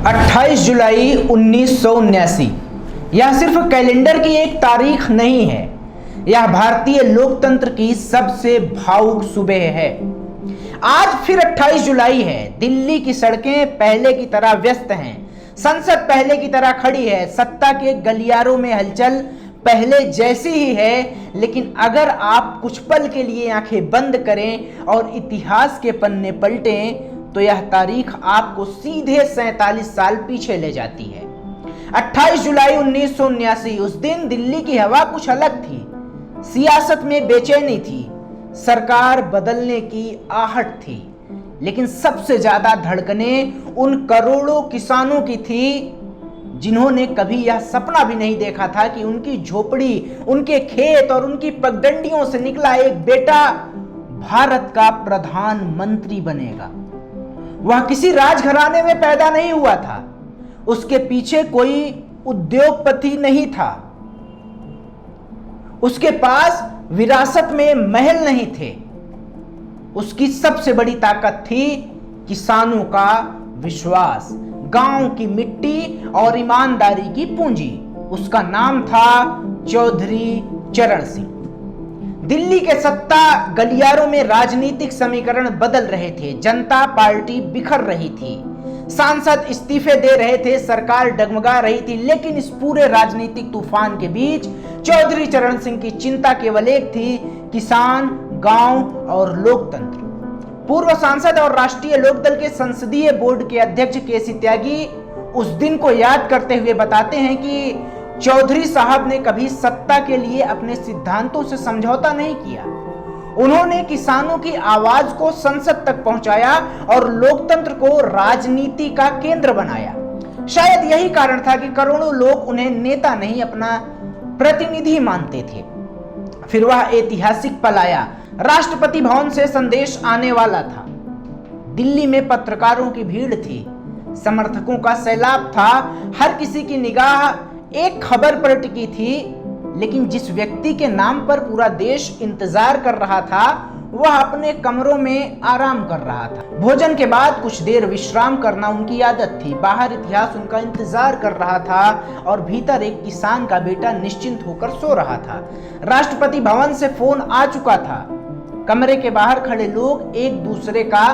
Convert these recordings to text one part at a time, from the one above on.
28 जुलाई 1979 यह सिर्फ कैलेंडर की एक तारीख नहीं है, यह भारतीय लोकतंत्र की सबसे भावुक सुबह है। आज फिर 28 जुलाई है। दिल्ली की सड़कें पहले की तरह व्यस्त हैं, संसद पहले की तरह खड़ी है, सत्ता के गलियारों में हलचल पहले जैसी ही है। लेकिन अगर आप कुछ पल के लिए आंखें बंद करें और इतिहास के पन्ने पलटें तो यह तारीख आपको सीधे 47 साल पीछे ले जाती है। 28 जुलाई 1979 उस दिन दिल्ली की हवा कुछ अलग थी। सियासत में बेचैनी थी, सरकार बदलने की आहट थी, लेकिन सबसे ज्यादा धड़कनें उन करोड़ों किसानों की थी जिन्होंने कभी यह सपना भी नहीं देखा था कि उनकी झोपड़ी, उनके खेत और उनकी पगडंडियों से निकला एक बेटा भारत का प्रधानमंत्री बनेगा। वह किसी राजघराने में पैदा नहीं हुआ था, उसके पीछे कोई उद्योगपति नहीं था, उसके पास विरासत में महल नहीं थे। उसकी सबसे बड़ी ताकत थी किसानों का विश्वास, गांव की मिट्टी और ईमानदारी की पूंजी। उसका नाम था चौधरी चरण सिंह। दिल्ली के सत्ता गलियारों में राजनीतिक समीकरण बदल रहे थे, जनता पार्टी बिखर रही थी, सांसद इस्तीफे दे रहे थे, सरकार डगमगा रही थी। लेकिन इस पूरे राजनीतिक तूफान के बीच चौधरी चरण सिंह की चिंता केवल एक थी, किसान, गांव और लोकतंत्र। पूर्व सांसद और राष्ट्रीय लोकदल के संसदीय बोर्ड के अध्यक्ष केसी त्यागी उस दिन को याद करते हुए बताते हैं कि चौधरी साहब ने कभी सत्ता के लिए अपने सिद्धांतों से समझौता नहीं किया। उन्होंने किसानों की आवाज को संसद तक पहुंचाया और लोकतंत्र को राजनीति का केंद्र बनाया। शायद यही कारण था कि करोड़ों लोग उन्हें नेता नहीं, अपना प्रतिनिधि मानते थे। फिर वह ऐतिहासिक पल आया। राष्ट्रपति भवन से संदेश आने वाला था। दिल्ली में पत्रकारों की भीड़ थी, समर्थकों का सैलाब था, हर किसी की निगाह एक खबर पर टिकी थी। लेकिन जिस व्यक्ति के नाम पर पूरा देश इंतजार कर रहा था वह अपने कमरों में आराम कर रहा था। भोजन के बाद कुछ देर विश्राम करना उनकी आदत थी। बाहर इतिहास उनका इंतजार कर रहा था और भीतर एक किसान का बेटा निश्चिंत होकर सो रहा था। राष्ट्रपति भवन से फोन आ चुका था। कमरे के बाहर खड़े लोग एक दूसरे का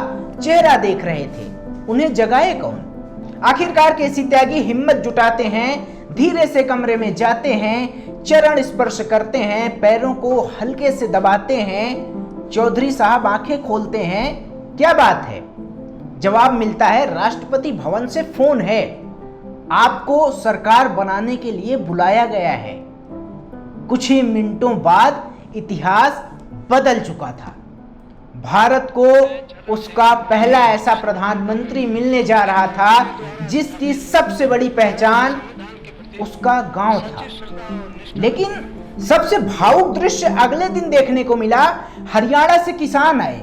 चेहरा देख रहे थे। उन्हें जगाए कौन? आखिरकार केसी त्यागी हिम्मत जुटाते हैं, धीरे से कमरे में जाते हैं, चरण स्पर्श करते हैं, पैरों को हल्के से दबाते हैं। चौधरी साहब आंखें खोलते हैं। क्या बात है? जवाब मिलता है, राष्ट्रपति भवन से फोन है, आपको सरकार बनाने के लिए बुलाया गया है। कुछ ही मिनटों बाद इतिहास बदल चुका था। भारत को उसका पहला ऐसा प्रधानमंत्री मिलने जा रहा था जिसकी सबसे बड़ी पहचान उसका गांव था। लेकिन सबसे भावुक दृश्य अगले दिन देखने को मिला। हरियाणा से किसान आए,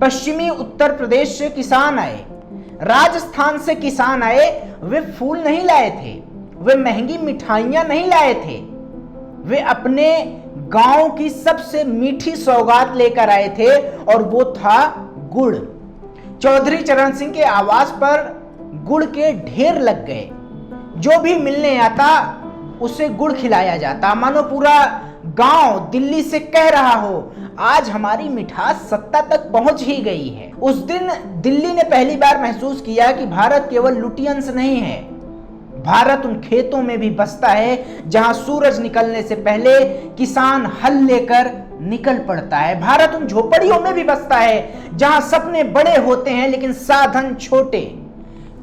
पश्चिमी उत्तर प्रदेश से किसान आए, राजस्थान से किसान आए। वे फूल नहीं लाए थे, वे महंगी मिठाइयां नहीं लाए थे, वे अपने गांव की सबसे मीठी सौगात लेकर आए थे और वो था गुड़। चौधरी चरण सिंह के आवास पर गुड़ के ढेर लग गए। जो भी मिलने आता उसे गुड़ खिलाया जाता, मानो पूरा गांव दिल्ली से कह रहा हो, आज हमारी मिठास सत्ता तक पहुंच ही गई है। उस दिन दिल्ली ने पहली बार महसूस किया कि भारत केवल लुटियंस नहीं है, भारत उन खेतों में भी बसता है जहां सूरज निकलने से पहले किसान हल लेकर निकल पड़ता है। भारत उन झोपड़ियों में भी बसता है जहां सपने बड़े होते हैं लेकिन साधन छोटे।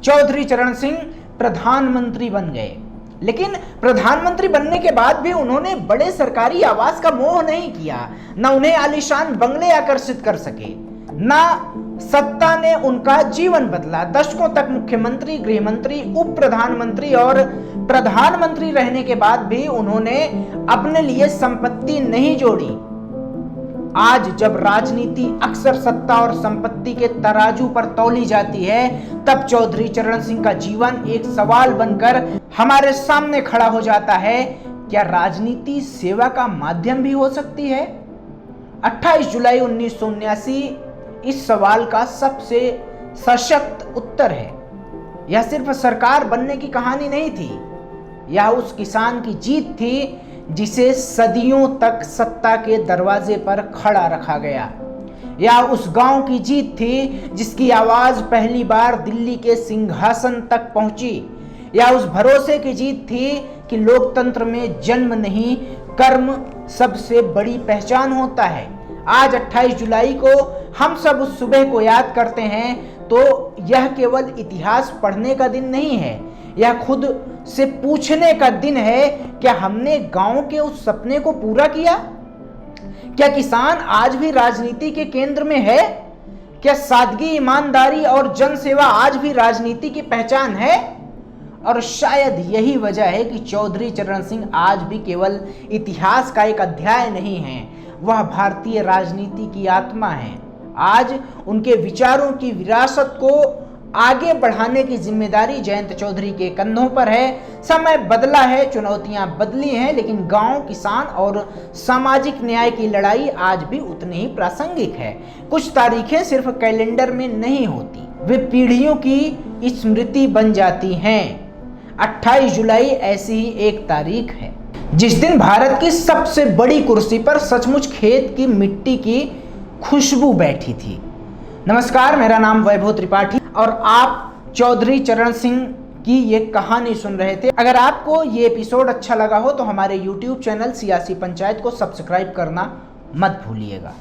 चौधरी चरण सिंह प्रधानमंत्री बन गए, लेकिन प्रधानमंत्री बनने के बाद भी उन्होंने बड़े सरकारी आवास का मोह नहीं किया। न उन्हें आलीशान बंगले आकर्षित कर सके, न सत्ता ने उनका जीवन बदला। दशकों तक मुख्यमंत्री, गृहमंत्री, उप प्रधानमंत्री और प्रधानमंत्री रहने के बाद भी उन्होंने अपने लिए संपत्ति नहीं जोड़ी। आज जब राजनीति अक्सर सत्ता और संपत्ति के तराजू पर तौली जाती है, तब चौधरी चरण सिंह का जीवन एक सवाल बनकर हमारे सामने खड़ा हो जाता है। क्या राजनीति सेवा का माध्यम भी हो सकती है? 28 जुलाई 1979 इस सवाल का सबसे सशक्त उत्तर है। यह सिर्फ सरकार बनने की कहानी नहीं थी, यह उस किसान की जीत थी जिसे सदियों तक सत्ता के दरवाजे पर खड़ा रखा गया। यह उस गांव की जीत थी जिसकी आवाज पहली बार दिल्ली के सिंहासन तक पहुंची। यह उस भरोसे की जीत थी कि लोकतंत्र में जन्म नहीं, कर्म सबसे बड़ी पहचान होता है। आज 28 जुलाई को हम सब उस सुबह को याद करते हैं तो यह केवल इतिहास पढ़ने का दिन नहीं है, यह खुद से पूछने का दिन है, क्या हमने गांव के उस सपने को पूरा किया? क्या किसान आज भी राजनीति के केंद्र में है? क्या सादगी, ईमानदारी और जनसेवा आज भी राजनीति की पहचान है? और शायद यही वजह है कि चौधरी चरण सिंह आज भी केवल इतिहास का एक अध्याय नहीं है, वह भारतीय राजनीति की आत्मा है। आज उनके विचारों की विरासत को आगे बढ़ाने की जिम्मेदारी जयंत चौधरी के कंधों पर है। समय बदला है, चुनौतियां बदली हैं, लेकिन गांव, किसान और सामाजिक न्याय की लड़ाई आज भी उतनी ही प्रासंगिक है। कुछ तारीखें सिर्फ कैलेंडर में नहीं होती, वे पीढ़ियों की स्मृति बन जाती हैं। 28 जुलाई ऐसी ही एक तारीख है जिस दिन भारत की सबसे बड़ी कुर्सी पर सचमुच खेत की मिट्टी की खुशबू बैठी थी। नमस्कार, मेरा नाम वैभव त्रिपाठी और आप चौधरी चरण सिंह की ये कहानी सुन रहे थे। अगर आपको ये एपिसोड अच्छा लगा हो तो हमारे YouTube चैनल सियासी पंचायत को सब्सक्राइब करना मत भूलिएगा।